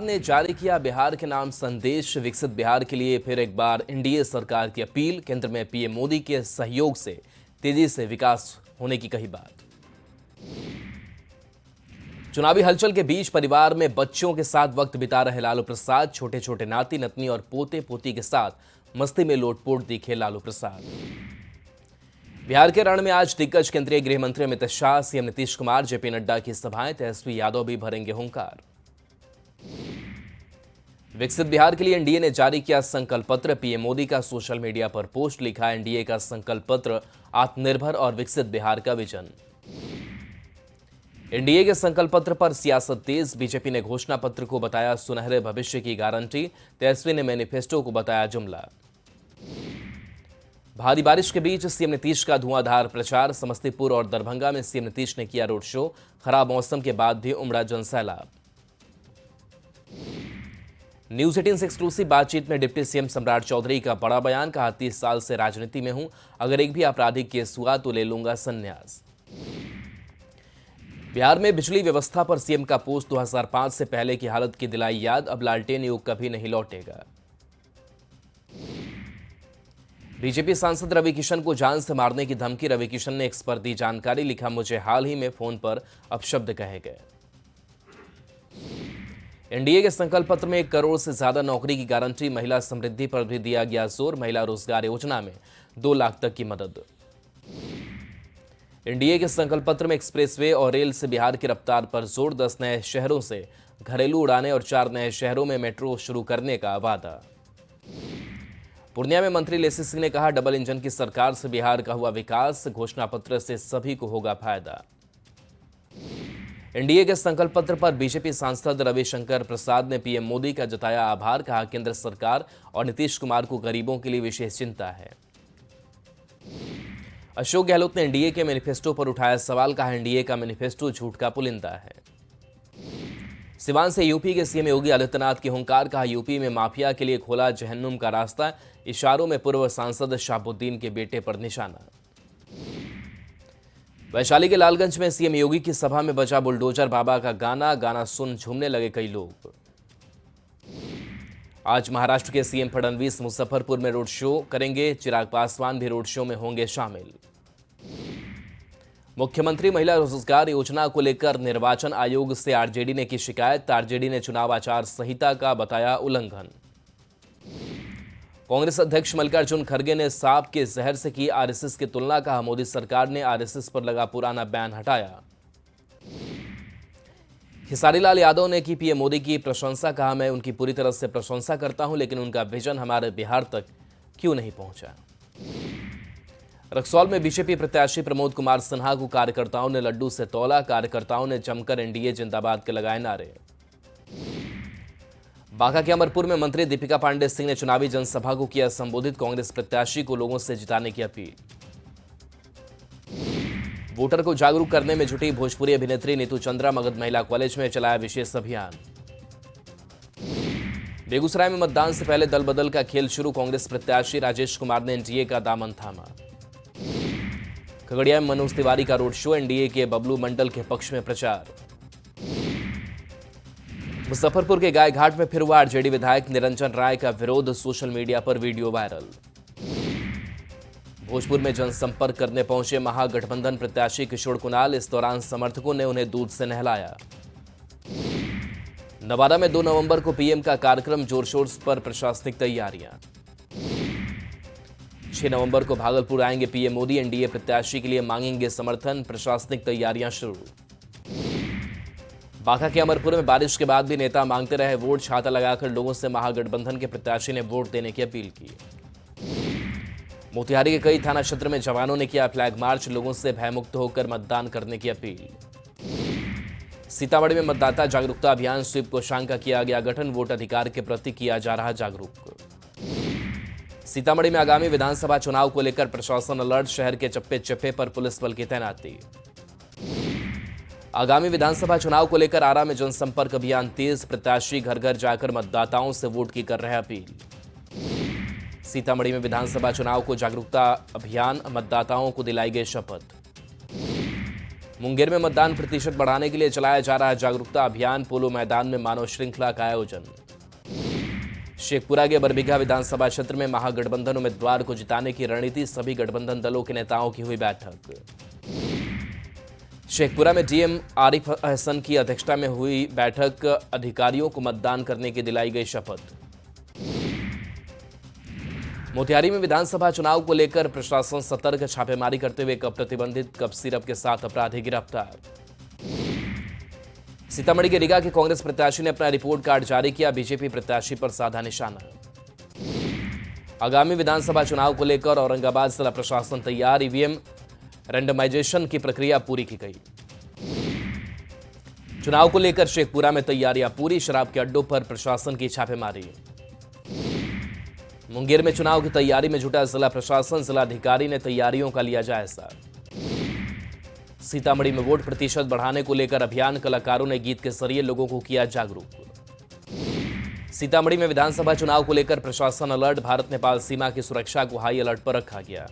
ने जारी किया बिहार के नाम संदेश। विकसित बिहार के लिए फिर एक बार एनडीए सरकार की अपील। केंद्र में पीएम मोदी के सहयोग से तेजी से विकास होने की कही बात। चुनावी हलचल के बीच परिवार में बच्चों के साथ वक्त बिता रहे लालू प्रसाद। छोटे छोटे नाती नतनी और पोते पोती के साथ मस्ती में लोटपोट दिखे लालू प्रसाद। बिहार के रण में आज दिग्गज केंद्रीय गृह मंत्री अमित शाह, सीएम नीतीश कुमार, जेपी नड्डा की सभाएं। तेजस्वी यादव भी भरेंगे हुंकार। विकसित बिहार के लिए एनडीए ने जारी किया संकल्प पत्र। पीएम मोदी का सोशल मीडिया पर पोस्ट। लिखा एनडीए का संकल्प पत्र, आत्मनिर्भर और विकसित बिहार का विजन। एनडीए के संकल्प पत्र पर सियासत तेज। बीजेपी ने घोषणा पत्र को बताया सुनहरे भविष्य की गारंटी। तेजस्वी ने मैनिफेस्टो को बताया जुमला। भारी बारिश के बीच सीएम नीतीश का धुआंधार प्रचार। समस्तीपुर और दरभंगा में सीएम नीतीश ने किया रोड शो। खराब मौसम के बाद भी उमड़ा जनसैलाब। न्यूज 18 से एक्सक्लूसिव बातचीत में डिप्टी सीएम सम्राट चौधरी का बड़ा बयान। कहा 30 साल से राजनीति में हूं, अगर एक भी आपराधिक केस हुआ तो ले लूंगा संन्यास। बिहार में बिजली व्यवस्था पर सीएम का पोस्ट। 2005 से पहले की हालत की दिलाई याद। अब लालटेन युग कभी नहीं लौटेगा। बीजेपी सांसद रवि किशन को जान से मारने की धमकी। रवि किशन ने एक्स पर दी जानकारी। लिखा मुझे हाल ही में फोन पर अपशब्द कहे गए। एनडीए के संकल्प पत्र में 1 करोड़ से ज्यादा नौकरी की गारंटी। महिला समृद्धि पर भी दिया गया जोर। महिला रोजगार योजना में 2 लाख तक की मदद। एनडीए के संकल्प पत्र में एक्सप्रेसवे और रेल से बिहार की रफ्तार पर जोर। 10 नए शहरों से घरेलू उड़ानें और 4 नए शहरों में मेट्रो शुरू करने का वादा। पूर्णिया में मंत्री लेसी सिंह ने कहा डबल इंजन की सरकार से बिहार का हुआ विकास। घोषणा पत्र से सभी को होगा फायदा। एनडीए के संकल्प पत्र पर बीजेपी सांसद रविशंकर प्रसाद ने पीएम मोदी का जताया आभार। कहा केंद्र सरकार और नीतीश कुमार को गरीबों के लिए विशेष चिंता है। अशोक गहलोत ने एनडीए के मैनिफेस्टो पर उठाया सवाल। कहा एनडीए का मैनिफेस्टो झूठ का पुलिंदा है। सिवान से यूपी के सीएम योगी आदित्यनाथ की हुंकार। कहा यूपी में माफिया के लिए खोला जहन्नुम का रास्ता। इशारों में पूर्व सांसद शहाबुद्दीन के बेटे पर निशाना। वैशाली के लालगंज में सीएम योगी की सभा में बजा बुलडोजर बाबा का गाना। गाना सुन झूमने लगे कई लोग। आज महाराष्ट्र के सीएम फडणवीस मुजफ्फरपुर में रोड शो करेंगे। चिराग पासवान भी रोड शो में होंगे शामिल। मुख्यमंत्री महिला रोजगार योजना को लेकर निर्वाचन आयोग से आरजेडी ने की शिकायत। आरजेडी ने चुनाव आचार संहिता का बताया उल्लंघन। कांग्रेस अध्यक्ष मल्लिकार्जुन खड़गे ने सांप के जहर से की आरएसएस की तुलना। कहा मोदी सरकार ने आरएसएस पर लगा पुराना बैन हटाया। खेसारी लाल यादव ने की पीएम मोदी की प्रशंसा। कहा मैं उनकी पूरी तरह से प्रशंसा करता हूं, लेकिन उनका विजन हमारे बिहार तक क्यों नहीं पहुंचा। रक्सौल में बीजेपी प्रत्याशी प्रमोद कुमार सिन्हा को कार्यकर्ताओं ने लड्डू से तौला। कार्यकर्ताओं ने जमकर एनडीए जिंदाबाद के लगाए नारे। बांका के अमरपुर में मंत्री दीपिका पांडे सिंह ने चुनावी जनसभा को किया संबोधित। कांग्रेस प्रत्याशी को लोगों से जिताने की अपील। वोटर को जागरूक करने में जुटी भोजपुरी अभिनेत्री नीतू चंद्रा। मगध महिला कॉलेज में चलाया विशेष अभियान। बेगूसराय में मतदान से पहले दल बदल का खेल शुरू। कांग्रेस प्रत्याशी राजेश कुमार ने एनडीए का दामन थामा। खगड़िया में मनोज तिवारी का रोड शो। एनडीए के बबलू मंडल के पक्ष में प्रचार। मुजफ्फरपुर के गायघाट में फिर हुआ आरजेडी विधायक निरंजन राय का विरोध। सोशल मीडिया पर वीडियो वायरल। भोजपुर में जनसंपर्क करने पहुंचे महागठबंधन प्रत्याशी किशोर कुणाल। इस दौरान समर्थकों ने उन्हें दूध से नहलाया। नवादा में 2 नवंबर को पीएम का कार्यक्रम। जोर शोर पर प्रशासनिक तैयारियां। 6 नवंबर को भागलपुर आएंगे पीएम मोदी। एनडीए प्रत्याशी के लिए मांगेंगे समर्थन। प्रशासनिक तैयारियां शुरू। बांका के अमरपुर में बारिश के बाद भी नेता मांगते रहे वोट। छाता लगाकर लोगों से महागठबंधन के प्रत्याशी ने वोट देने की अपील की। मोतिहारी के कई थाना क्षेत्र में जवानों ने किया फ्लैग मार्च। लोगों से भयमुक्त होकर मतदान करने की अपील। सीतामढ़ी में मतदाता जागरूकता अभियान। स्वीप कोषांग का किया गया गठन। वोट अधिकार के प्रति किया जा रहा जागरूक। सीतामढ़ी में आगामी विधानसभा चुनाव को लेकर प्रशासन अलर्ट। शहर के चप्पे चप्पे पर पुलिस बल की तैनाती। आगामी विधानसभा चुनाव को लेकर आरा में जनसंपर्क अभियान तेज। प्रत्याशी घर घर जाकर मतदाताओं से वोट की कर रहे अपील। सीतामढ़ी में विधानसभा चुनाव को जागरूकता अभियान। मतदाताओं को दिलाई गई शपथ। मुंगेर में मतदान प्रतिशत बढ़ाने के लिए चलाया जा रहा जागरूकता अभियान, पोलो मैदान में मानव श्रृंखला का आयोजन। शेखपुरा के बरबीघा विधानसभा क्षेत्र में महागठबंधन उम्मीदवार को जिताने की रणनीति, सभी गठबंधन दलों के नेताओं की हुई बैठक। शेखपुरा में डीएम आरिफ अहसन की अध्यक्षता में हुई बैठक, अधिकारियों को मतदान करने की दिलाई गई शपथ। मोतिहारी में विधानसभा चुनाव को लेकर प्रशासन सतर्क, छापेमारी करते हुए कप प्रतिबंधित कप सिरप के साथ अपराधी गिरफ्तार। सीतामढ़ी के रीगा के कांग्रेस प्रत्याशी ने अपना रिपोर्ट कार्ड जारी किया, बीजेपी प्रत्याशी पर साधा निशाना। आगामी विधानसभा चुनाव को लेकर औरंगाबाद जिला प्रशासन तैयार, ईवीएम रैंडमाइजेशन की प्रक्रिया पूरी की गई। चुनाव को लेकर शेखपुरा में तैयारियां पूरी, शराब के अड्डों पर प्रशासन की छापेमारी। मुंगेर में चुनाव की तैयारी में जुटा जिला प्रशासन, जिलाधिकारी ने तैयारियों का लिया जायजा। सीतामढ़ी में वोट प्रतिशत बढ़ाने को लेकर अभियान, कलाकारों ने गीत के जरिए लोगों को किया जागरूक। सीतामढ़ी में विधानसभा चुनाव को लेकर प्रशासन अलर्ट, भारत नेपाल सीमा की सुरक्षा को हाई अलर्ट पर रखा गया।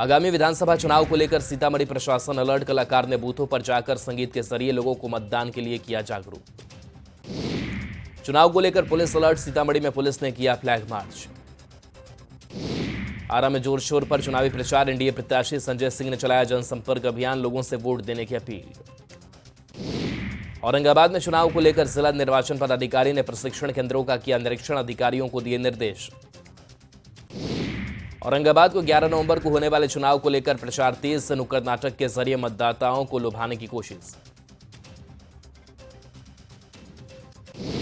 आगामी विधानसभा चुनाव को लेकर सीतामढ़ी प्रशासन अलर्ट, कलाकार ने बूथों पर जाकर संगीत के जरिए लोगों को मतदान के लिए किया जागरूक। चुनाव को लेकर पुलिस अलर्ट, सीतामढ़ी में पुलिस ने किया फ्लैग मार्च। आरा में जोर शोर पर चुनावी प्रचार, एनडीए प्रत्याशी संजय सिंह ने चलाया जनसंपर्क अभियान, लोगों से वोट देने की अपील। औरंगाबाद में चुनाव को लेकर जिला निर्वाचन पदाधिकारी ने प्रशिक्षण केंद्रों का किया निरीक्षण, अधिकारियों को दिए निर्देश। औरंगाबाद को 11 नवंबर को होने वाले चुनाव को लेकर प्रचार तेज, से नुक्कड़ नाटक के जरिए मतदाताओं को लुभाने की कोशिश।